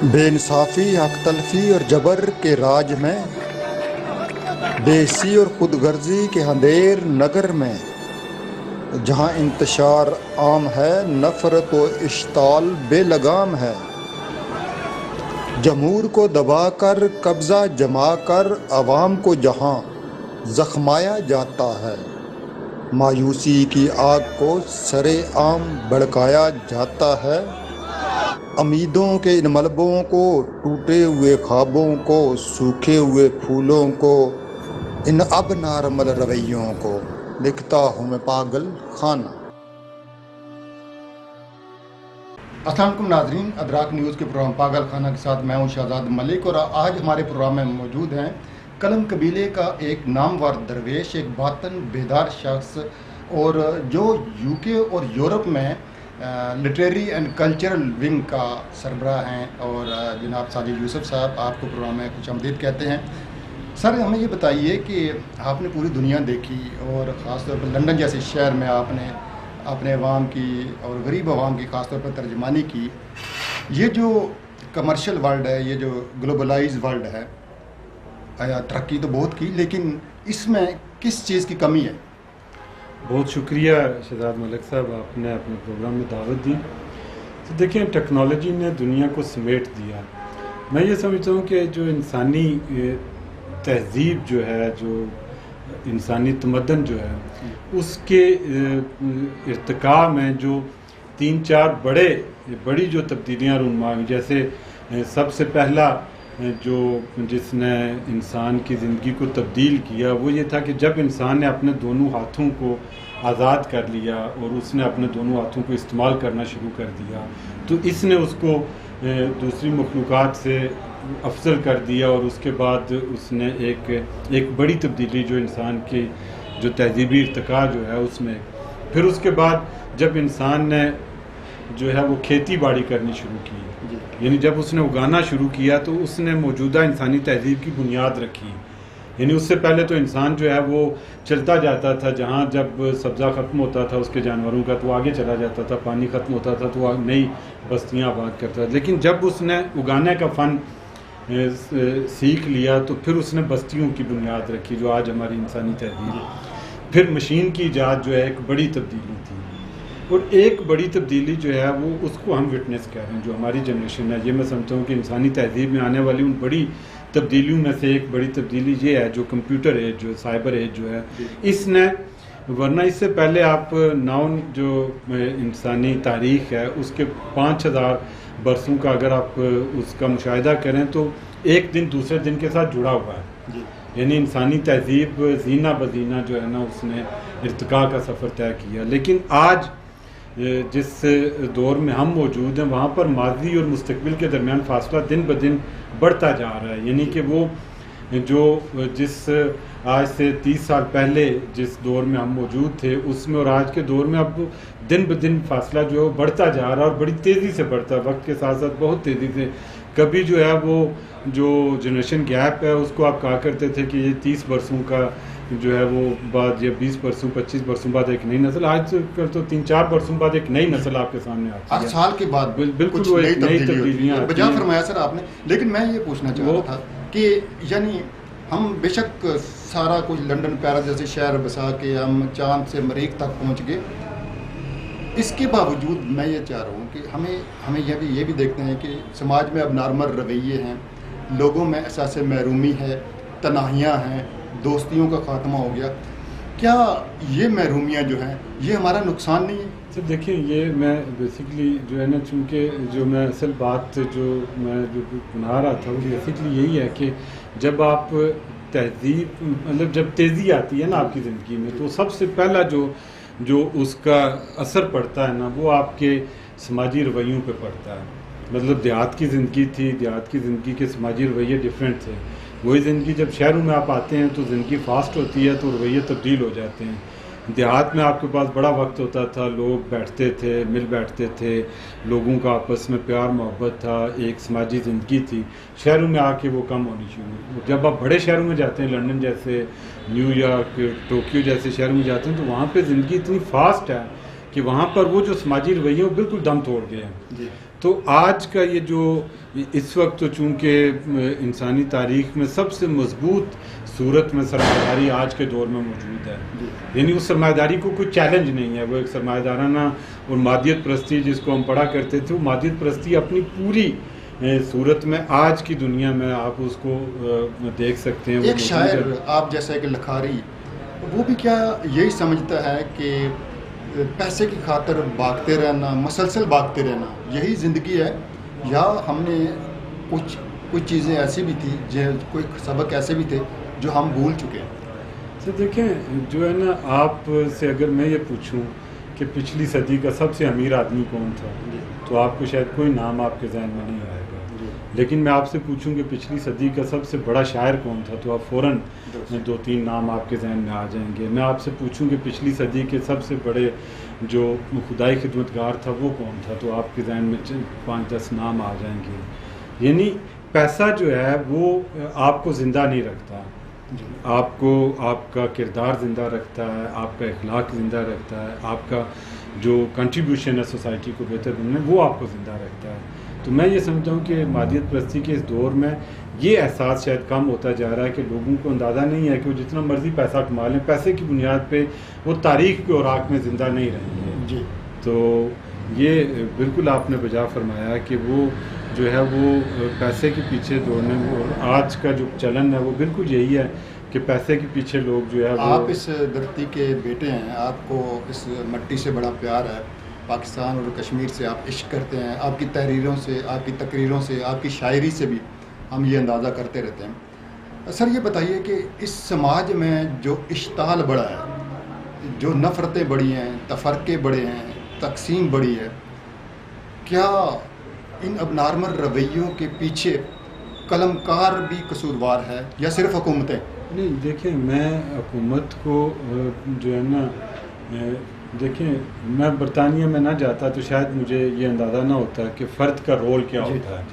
بے انصافی، حق تلفی اور جبر کے راج میں، بیسی اور خود غرضی کے اندھیر نگر میں، جہاں انتشار عام ہے، نفرت و اشتعال بے لگام ہے، جمہور کو دبا کر قبضہ جما کر عوام کو جہاں زخمایا جاتا ہے، مایوسی کی آگ کو سر عام بھڑکایا جاتا ہے، امیدوں کے ان ملبوں کو، ٹوٹے ہوئے خوابوں کو، سوکھے ہوئے پھولوں کو، ان اب نارمل رویوں کو، لکھتا ہوں میں پاگل خانہ۔ السلام علیکم ناظرین، ادراک نیوز کے پروگرام پاگل خانہ کے ساتھ میں ہوں شہزاد ملک، اور آج ہمارے پروگرام میں موجود ہیں کلم قبیلے کا ایک نامور درویش، ایک باطن بیدار شخص، اور جو یو کے اور یورپ میں لٹریری اینڈ کلچرل ونگ کا سربراہ ہیں، اور جناب ساجد یوسف صاحب، آپ کو پروگرام میں خوش آمدید کہتے ہیں۔ سر، ہمیں یہ بتائیے کہ آپ نے پوری دنیا دیکھی، اور خاص طور پر لندن جیسے شہر میں آپ نے اپنے عوام کی اور غریب عوام کی خاص طور پر ترجمانی کی۔ یہ جو کمرشل ورلڈ ہے، یہ جو گلوبلائز ورلڈ ہے، ترقی تو بہت کی، لیکن اس میں کس چیز کی کمی ہے؟ بہت شکریہ شہزاد ملک صاحب، آپ نے اپنے پروگرام میں دعوت دی۔ تو دیکھیں، ٹیکنالوجی نے دنیا کو سمیٹ دیا۔ میں یہ سمجھتا ہوں کہ جو انسانی تہذیب جو ہے، جو انسانی تمدن جو ہے، اس کے ارتقاء میں جو 3-4 بڑی جو تبدیلیاں رونما ہوئی، جیسے سب سے پہلا جو جس نے انسان کی زندگی کو تبدیل کیا، وہ یہ تھا کہ جب انسان نے اپنے دونوں ہاتھوں کو آزاد کر لیا اور اس نے اپنے دونوں ہاتھوں کو استعمال کرنا شروع کر دیا، تو اس نے اس کو دوسری مخلوقات سے افضل کر دیا، اور اس کے بعد اس نے ایک بڑی تبدیلی جو انسان کی جو تہذیبی ارتقاء جو ہے اس میں، پھر اس کے بعد جب انسان نے جو ہے وہ کھیتی باڑی کرنی شروع کی، یعنی جب اس نے اگانا شروع کیا، تو اس نے موجودہ انسانی تہذیب کی بنیاد رکھی۔ یعنی اس سے پہلے تو انسان جو ہے وہ چلتا جاتا تھا، جہاں جب سبزہ ختم ہوتا تھا اس کے جانوروں کا تو وہ آگے چلا جاتا تھا، پانی ختم ہوتا تھا تو وہ نئی بستیاں آباد کرتا تھا، لیکن جب اس نے اگانے کا فن سیکھ لیا تو پھر اس نے بستیوں کی بنیاد رکھی، جو آج ہماری انسانی تہذیب ہے۔ پھر مشین کی ایجاد جو ہے ایک بڑی تبدیلی تھی، اور ایک بڑی تبدیلی جو ہے وہ اس کو ہم وٹنس کہہ رہے ہیں، جو ہماری جنریشن ہے۔ یہ میں سمجھتا ہوں کہ انسانی تہذیب میں آنے والی ان بڑی تبدیلیوں میں سے ایک بڑی تبدیلی یہ ہے، جو کمپیوٹر ایج جو سائبر ایج جو ہے، اس نے، ورنہ اس سے پہلے آپ جو انسانی تاریخ ہے اس کے 5000 برسوں کا اگر آپ اس کا مشاہدہ کریں تو ایک دن دوسرے دن کے ساتھ جڑا ہوا ہے۔ یعنی انسانی تہذیب زینہ بزینہ جو ہے نا، اس نے ارتقاء کا سفر طے کیا، لیکن آج جس دور میں ہم موجود ہیں وہاں پر ماضی اور مستقبل کے درمیان فاصلہ دن بدن بڑھتا جا رہا ہے۔ یعنی کہ وہ جو جس آج سے 30 سال پہلے جس دور میں ہم موجود تھے اس میں اور آج کے دور میں اب دن بدن فاصلہ جو ہے بڑھتا جا رہا ہے، اور بڑی تیزی سے بڑھتا ہے، وقت کے ساتھ ساتھ بہت تیزی سے۔ کبھی جو ہے وہ جو جنریشن گیپ ہے اس کو آپ کہا کرتے تھے کہ یہ 30 برسوں کا جو ہے وہ بعد، یا 20 برسوں 25 برسوں بعد ایک نئی نسل، آج تو 3-4 برسوں بعد ایک نئی نسل آپ کے سامنے آتی ہے، 8 سال کے بعد بالکل وہ ایک نئی تبدیلیاں آتی بجا ہیں۔ فرمایا سر آپ نے، لیکن میں یہ پوچھنا چاہ رہا تھا کہ یعنی ہم بے شک سارا کچھ لندن پیرس جیسے شہر بسا کے ہم چاند سے مریخ تک پہنچ گئے، اس کے باوجود میں یہ چاہ رہا ہوں کہ ہمیں یہ بھی دیکھتے ہیں کہ سماج میں اب نارمل رویے ہیں، لوگوں میں احساس محرومی ہے، تنہائیاں ہیں، دوستیوں کا خاتمہ ہو گیا۔ کیا یہ محرومیاں جو ہیں یہ ہمارا نقصان نہیں ہے؟ تو دیکھیں، یہ میں بیسیکلی جو ہے نا، چونکہ جو میں اصل بات جو میں بنا رہا تھا وہ بیسیکلی یہی ہے کہ جب آپ تہذیب، مطلب جب تیزی آتی ہے نا آپ کی زندگی میں، تو سب سے پہلا جو اس کا اثر پڑتا ہے نا، وہ آپ کے سماجی رویوں پہ پڑتا ہے۔ مطلب دیہات کی زندگی تھی، دیہات کی زندگی کے سماجی رویے ڈیفرنٹ تھے۔ وہی زندگی جب شہروں میں آپ آتے ہیں تو زندگی فاسٹ ہوتی ہے تو رویے تبدیل ہو جاتے ہیں۔ دیہات میں آپ کے پاس بڑا وقت ہوتا تھا، لوگ بیٹھتے تھے، مل بیٹھتے تھے، لوگوں کا آپس میں پیار محبت تھا، ایک سماجی زندگی تھی۔ شہروں میں آ کے وہ کم ہونی شروع ہوئی۔ جب آپ بڑے شہروں میں جاتے ہیں، لندن جیسے، نیو یارک، ٹوکیو جیسے شہروں میں جاتے ہیں، تو وہاں پہ زندگی اتنی فاسٹ ہے کہ وہاں پر وہ جو سماجی رویے وہ بالکل دم توڑ گئے ہیں۔ تو آج کا یہ جو اس وقت تو چونکہ انسانی تاریخ میں سب سے مضبوط صورت میں سرمایہ داری آج کے دور میں موجود ہے، یعنی اس سرمایہ داری کو کوئی چیلنج نہیں ہے، وہ ایک سرمایہ دارانہ اور مادیت پرستی جس کو ہم پڑھا کرتے تھے، وہ مادیت پرستی اپنی پوری صورت میں آج کی دنیا میں آپ اس کو دیکھ سکتے ہیں۔ ایک شاعر آپ جیسا کہ لکھاری، وہ بھی کیا یہی سمجھتا ہے کہ پیسے کی خاطر بھاگتے رہنا، مسلسل بھاگتے رہنا یہی زندگی ہے، یا ہم نے کچھ چیزیں ایسی بھی تھی، کوئی سبق ایسے بھی تھے جو ہم بھول چکے ہیں؟ تو دیکھیں جو ہے نا، آپ سے اگر میں یہ پوچھوں کہ پچھلی صدی کا سب سے امیر آدمی کون تھا، تو آپ کو شاید کوئی نام آپ کے ذہن میں نہیں آئے گا، لیکن میں آپ سے پوچھوں کہ پچھلی صدی کا سب سے بڑا شاعر کون تھا، تو آپ فوراً 2-3 نام آپ کے ذہن میں آ جائیں گے۔ میں آپ سے پوچھوں کہ پچھلی صدی کے سب سے بڑے جو خدائی خدمتگار تھا وہ کون تھا، تو آپ کے ذہن میں 5-10 نام آ جائیں گے۔ یعنی پیسہ جو ہے وہ آپ کو زندہ نہیں رکھتا، آپ کو آپ کا کردار زندہ رکھتا ہے، آپ کا اخلاق زندہ رکھتا ہے، آپ کا جو کنٹریبیوشن ہے سوسائٹی کو بہتر بنانے وہ آپ کو زندہ رکھتا ہے۔ تو میں یہ سمجھتا ہوں کہ مادیت پرستی کے اس دور میں یہ احساس شاید کم ہوتا جا رہا ہے کہ لوگوں کو اندازہ نہیں ہے کہ وہ جتنا مرضی پیسہ کما لیں، پیسے کی بنیاد پہ وہ تاریخ کے اوراق میں زندہ نہیں رہیں گے۔ تو یہ بالکل آپ نے بجا فرمایا کہ وہ جو ہے وہ پیسے کے پیچھے دوڑنے میں، آج کا جو چلن ہے وہ بالکل یہی ہے کہ پیسے کے پیچھے لوگ جو ہے وہ... آپ اس دھرتی کے بیٹے ہیں، آپ کو اس مٹی سے بڑا پیار ہے، پاکستان اور کشمیر سے آپ عشق کرتے ہیں، آپ کی تحریروں سے، آپ کی تقریروں سے، آپ کی شاعری سے بھی ہم یہ اندازہ کرتے رہتے ہیں۔ سر یہ بتائیے کہ اس سماج میں جو اشتعال بڑھا ہے، جو نفرتیں بڑھی ہیں، تفرقے بڑھے ہیں، تقسیم بڑھی ہے، کیا ان اب نارمل رویوں کے پیچھے قلم کار بھی قصوروار ہے یا صرف حکومتیں؟ نہیں، دیکھیں میں حکومت کو جو ہے نا، دیکھیں میں برطانیہ میں نہ جاتا تو شاید مجھے یہ اندازہ نہ ہوتا کہ فرد کا رول کیا ہوتا ہے۔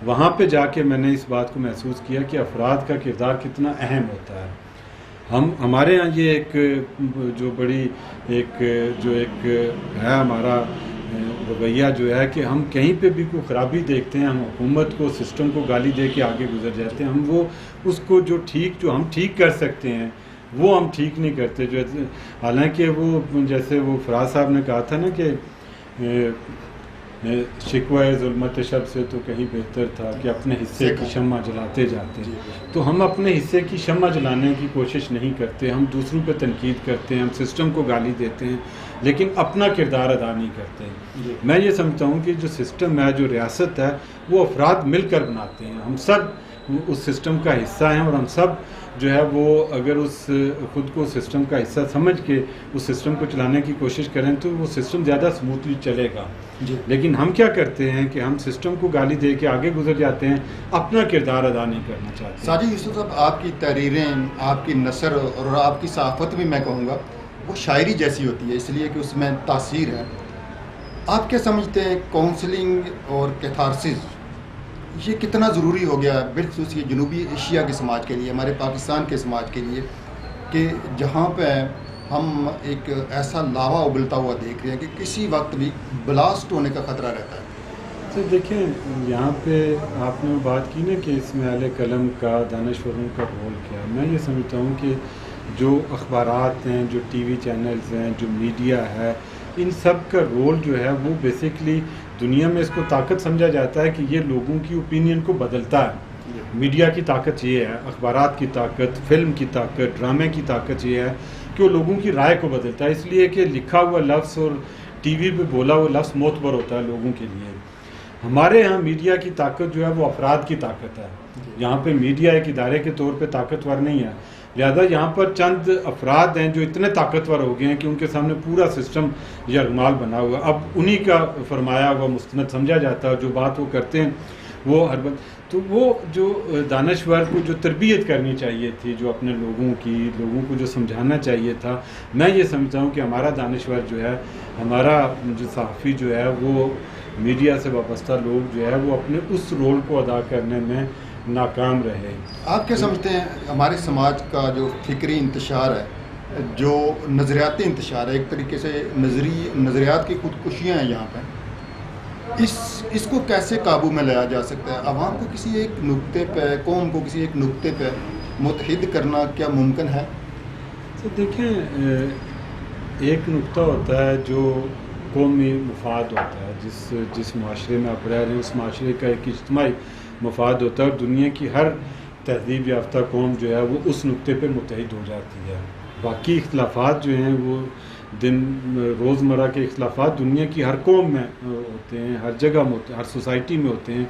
وہاں پہ جا کے میں نے اس بات کو محسوس کیا کہ افراد کا کردار کتنا اہم ہوتا ہے۔ ہمارے ہاں یہ ایک جو بڑی ایک ہے ہمارا رویہ جو ہے کہ ہم کہیں پہ بھی کوئی خرابی دیکھتے ہیں، ہم حکومت کو، سسٹم کو گالی دے کے آگے گزر جاتے ہیں۔ ہم وہ اس کو جو ہم ٹھیک کر سکتے ہیں وہ ہم ٹھیک نہیں کرتے، جو حالانکہ وہ جیسے وہ فراز صاحب نے کہا تھا نا کہ شکوہ ظلمت شب سے تو کہیں بہتر تھا کہ اپنے حصے کی شمع جلاتے جاتے ہیں۔ تو ہم اپنے حصے کی شمع جلانے کی کوشش نہیں کرتے، ہم دوسروں پہ تنقید کرتے ہیں، ہم سسٹم کو گالی دیتے ہیں، لیکن اپنا کردار ادا نہیں کرتے۔ میں یہ سمجھتا ہوں کہ جو سسٹم ہے، جو ریاست ہے، وہ افراد مل کر بناتے ہیں۔ ہم سب اس سسٹم کا حصہ ہیں، اور ہم سب جو ہے وہ اگر خود کو سسٹم کا حصہ سمجھ کے اس سسٹم کو چلانے کی کوشش کریں تو وہ سسٹم زیادہ سموتھلی چلے گا۔ لیکن ہم کیا کرتے ہیں کہ ہم سسٹم کو گالی دے کے آگے گزر جاتے ہیں، اپنا کردار ادا نہیں کرنا چاہتے۔ ساجد یوسف صاحب، آپ کی تحریریں، آپ کی نثر اور آپ کی صحافت بھی میں کہوں گا وہ شاعری جیسی ہوتی ہے، اس لیے کہ اس میں تاثیر ہے۔ آپ کیا سمجھتے ہیں کاؤنسلنگ اور کیتھارسس یہ کتنا ضروری ہو گیا ہے، بالخصوص یہ جنوبی ایشیا کے سماج کے لیے، ہمارے پاکستان کے سماج کے لیے، کہ جہاں پہ ہم ایک ایسا لاوا ابلتا ہوا دیکھ رہے ہیں کہ کسی وقت بھی بلاسٹ ہونے کا خطرہ رہتا ہے؟ تو دیکھیں یہاں پہ آپ نے بات کی نا کہ اس میں اہل قلم کا، دانشوروں کا رول کیا ہے۔ میں یہ سمجھتا ہوں کہ جو اخبارات ہیں، جو ٹی وی چینلز ہیں، جو میڈیا ہے، ان سب کا رول جو ہے وہ بیسکلی دنیا میں اس کو طاقت سمجھا جاتا ہے کہ یہ لوگوں کی اوپینین کو بدلتا ہے۔ میڈیا کی طاقت یہ ہے، اخبارات کی طاقت، فلم کی طاقت، ڈرامے کی طاقت یہ ہے کہ وہ لوگوں کی رائے کو بدلتا ہے، اس لیے کہ لکھا ہوا لفظ اور ٹی وی پہ بولا ہوا لفظ معتبر ہوتا ہے لوگوں کے لیے۔ ہمارے ہاں میڈیا کی طاقت جو ہے وہ افراد کی طاقت ہے۔ یہاں پہ میڈیا ایک ادارے کے طور پہ طاقتور نہیں ہے، لہذا یہاں پر چند افراد ہیں جو اتنے طاقتور ہو گئے ہیں کہ ان کے سامنے پورا سسٹم یرغمال بنا ہوا، اب انہی کا فرمایا ہوا مستند سمجھا جاتا ہے، جو بات وہ کرتے ہیں وہ ہر بات۔ تو وہ جو دانشور کو جو تربیت کرنی چاہیے تھی، جو اپنے لوگوں کو جو سمجھانا چاہیے تھا، میں یہ سمجھتا ہوں کہ ہمارا دانشور جو ہے، ہمارا جو صحافی جو ہے، وہ میڈیا سے وابستہ لوگ جو ہے وہ اپنے اس رول کو ادا کرنے میں ناکام رہے۔ آپ کیا سمجھتے ہیں ہمارے سماج کا جو فکری انتشار ہے، جو نظریاتی انتشار ہے، ایک طریقے سے نظریات کی خودکشیاں ہیں یہاں پہ، اس کو کیسے قابو میں لایا جا سکتا ہے؟ عوام کو کسی ایک نقطے پہ، قوم کو کسی ایک نقطے پہ متحد کرنا کیا ممکن ہے؟ تو دیکھیں ایک نقطہ ہوتا ہے جو قومی مفاد ہوتا ہے، جس معاشرے میں آپ رہ رہے ہیں اس معاشرے کا ایک اجتماعی مفاد ہوتا ہے، اور دنیا کی ہر تہذیب یافتہ قوم جو ہے وہ اس نقطے پہ متحد ہو جاتی ہے۔ باقی اختلافات جو ہیں وہ روزمرہ کے اختلافات دنیا کی ہر قوم میں ہوتے ہیں، ہر جگہ میں ہوتے ہیں، ہر سوسائٹی میں ہوتے ہیں،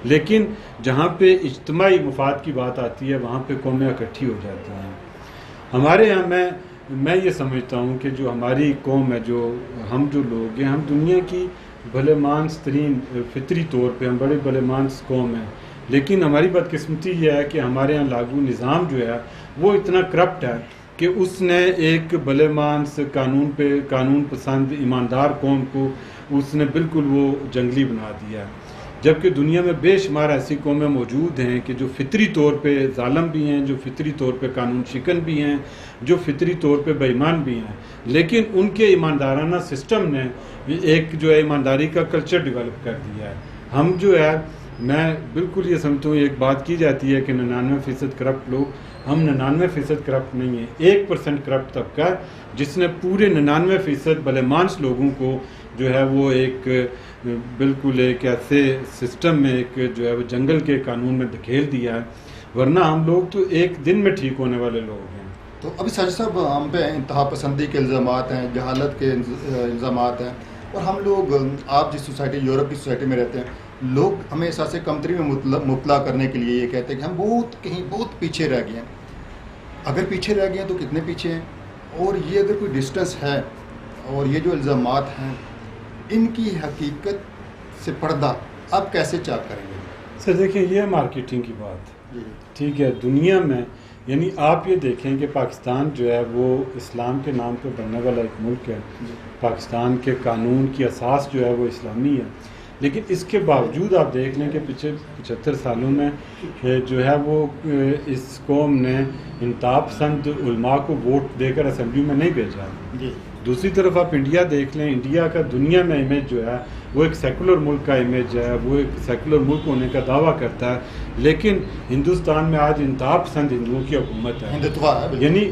لیکن جہاں پہ اجتماعی مفاد کی بات آتی ہے وہاں پہ قومیں اکٹھی ہو جاتی ہیں۔ ہمارے یہاں میں یہ سمجھتا ہوں کہ جو ہماری قوم ہے، ہم جو لوگ ہیں، ہم دنیا کی بھلے مانس ترین فطری طور پہ ہم بڑے بھلے مانس قوم ہیں، لیکن ہماری بدقسمتی یہ ہے کہ ہمارے یہاں لاگو نظام جو ہے وہ اتنا کرپٹ ہے کہ اس نے ایک بھلے مانس قانون پسند ایماندار قوم کو اس نے بالکل وہ جنگلی بنا دیا ہے، جبکہ دنیا میں بے شمار ایسی قومیں موجود ہیں کہ جو فطری طور پہ ظالم بھی ہیں، جو فطری طور پہ قانون شکن بھی ہیں، جو فطری طور پہ بے ایمان بھی ہیں، لیکن ان کے ایماندارانہ سسٹم نے ایک جو ہے ایمانداری کا کلچر ڈیولپ کر دیا ہے۔ ہم جو ہے، میں بالکل یہ سمجھتا ہوں، ایک بات کی جاتی ہے کہ 99% کرپٹ لوگ، ہم 99% کرپٹ نہیں ہیں، 1% کرپٹ طبقہ ہے جس نے پورے 99% بھلے مانس لوگوں کو جو ہے وہ ایک بالکل ایک ایسے سسٹم میں ایک جو ہے وہ جنگل کے قانون میں دھکیل دیا ہے، ورنہ ہم لوگ تو ایک دن میں ٹھیک ہونے والے لوگ ہیں۔ تو ابھی ساجد صاحب، ہم پہ انتہا پسندی کے الزامات ہیں، جہالت کے الزامات ہیں، اور ہم لوگ، آپ جس سوسائٹی، یورپ کی سوسائٹی میں رہتے ہیں، لوگ ہمیں احساس کمتری میں مبتلا کرنے کے لیے یہ کہتے ہیں کہ ہم بہت پیچھے رہ گئے ہیں۔ اگر پیچھے رہ گئے ہیں تو کتنے پیچھے ہیں؟ اور یہ اگر کوئی ڈسٹنس ہے، اور یہ جو الزامات ہیں، ان کی حقیقت سے پردہ آپ کیسے چاک کریں گے؟ سر دیکھیں، یہ مارکیٹنگ کی بات جی ٹھیک ہے، دنیا میں یعنی آپ یہ دیکھیں کہ پاکستان جو ہے وہ اسلام کے نام پہ بننے والا ایک ملک ہے، پاکستان کے قانون کی اساس جو ہے وہ اسلامی ہے، لیکن اس کے باوجود آپ دیکھ لیں کہ پچھلے 75 سالوں میں جو ہے وہ اس قوم نے انتہا پسند علماء کو ووٹ دے کر اسمبلی میں نہیں بھیجا۔ جی دوسری طرف آپ انڈیا دیکھ لیں، انڈیا کا دنیا میں امیج جو ہے وہ ایک سیکولر ملک کا امیج ہے، وہ ایک سیکولر ملک ہونے کا دعویٰ کرتا ہے، لیکن ہندوستان میں آج انتہا پسند ہندوؤں کی حکومت ہے، یعنی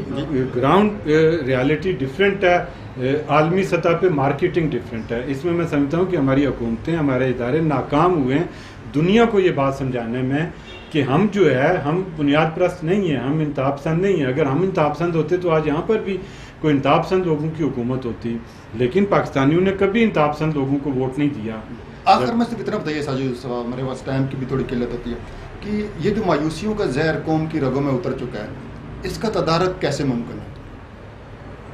گراؤنڈ ریالٹی ڈفرینٹ ہے، عالمی سطح پہ مارکیٹنگ ڈفرینٹ ہے۔ اس میں میں سمجھتا ہوں کہ ہماری حکومتیں، ہمارے ادارے ناکام ہوئے ہیں دنیا کو یہ بات سمجھانے میں کہ ہم جو ہے، ہم بنیاد پرست نہیں ہیں، ہم انتہا پسند نہیں ہیں۔ اگر ہم انتہا پسند ہوتے تو آج یہاں پر بھی کوئی انتہا پسند لوگوں کی حکومت ہوتی، لیکن پاکستانیوں نے کبھی انتہا پسند لوگوں کو ووٹ نہیں دیا۔ آخر میں صرف اتنا بتائیے ساجد صاحب، ہمارے پاس ٹائم کی بھی تھوڑی قلت ہوتی ہے، کہ یہ جو مایوسیوں کا زہر قوم کی رگوں میں اتر چکا ہے، اس کا تدارک کیسے ممکن ہے؟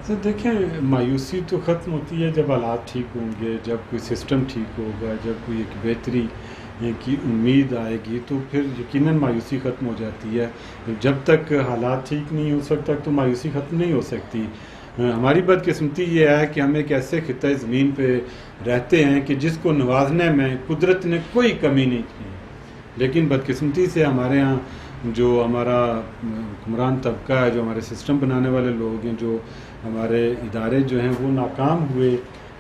سر دیکھیں، مایوسی تو ختم ہوتی ہے جب حالات ٹھیک ہوں گے، جب کوئی سسٹم ٹھیک ہوگا، جب کوئی ایک بہتری کی امید آئے گی تو پھر یقیناً مایوسی ختم ہو جاتی ہے۔ جب تک حالات ٹھیک نہیں، اس وقت تک تو مایوسی ختم نہیں ہو سکتی۔ ہماری بدقسمتی یہ ہے کہ ہم ایک ایسے خطۂ زمین پہ رہتے ہیں کہ جس کو نوازنے میں قدرت نے کوئی کمی نہیں کی، لیکن بدقسمتی سے ہمارے ہاں جو ہمارا حکمران طبقہ ہے، جو ہمارے سسٹم بنانے والے لوگ ہیں، جو ہمارے ادارے جو ہیں وہ ناکام ہوئے،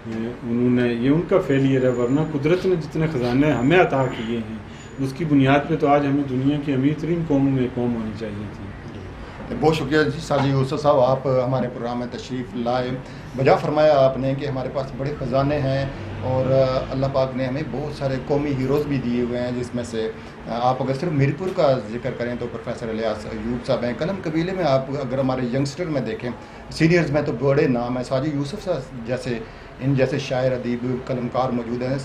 انہوں نے، یہ ان کا فیلئر ہے، ورنہ قدرت نے جتنے خزانے ہمیں عطا کیے ہیں اس کی بنیاد پہ تو آج ہمیں دنیا کی امیر ترین قوموں میں قوم ہونی چاہیے تھی۔ بہت شکریہ جی ساجد یوسف صاحب، آپ ہمارے پروگرام میں تشریف لائے۔ بجا فرمایا آپ نے کہ ہمارے پاس بڑے خزانے ہیں، اور اللہ پاک نے ہمیں بہت سارے قومی ہیروز بھی دیے ہوئے ہیں، جس میں سے آپ اگر صرف میر پور کا ذکر کریں تو پروفیسر الیاس ایوب صاحب ہیں۔ قلم قبیلے میں آپ اگر ہمارے ینگسٹر میں دیکھیں، سینئرز میں تو بڑے نام ہیں، ساجد یوسف صاحب جیسے، ان جیسے شاعر، ادیب، قلمکار موجود ہیں،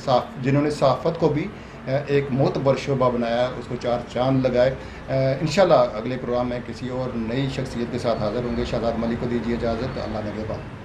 جنہوں نے صحافت کو بھی ایک معتبر شعبہ بنایا، اس کو 4 چاند لگائے۔ انشاءاللہ اگلے پروگرام میں کسی اور نئی شخصیت کے ساتھ حاضر ہوں گے۔ شہزاد ملک کو دیجیے اجازت، اللہ نگہبان۔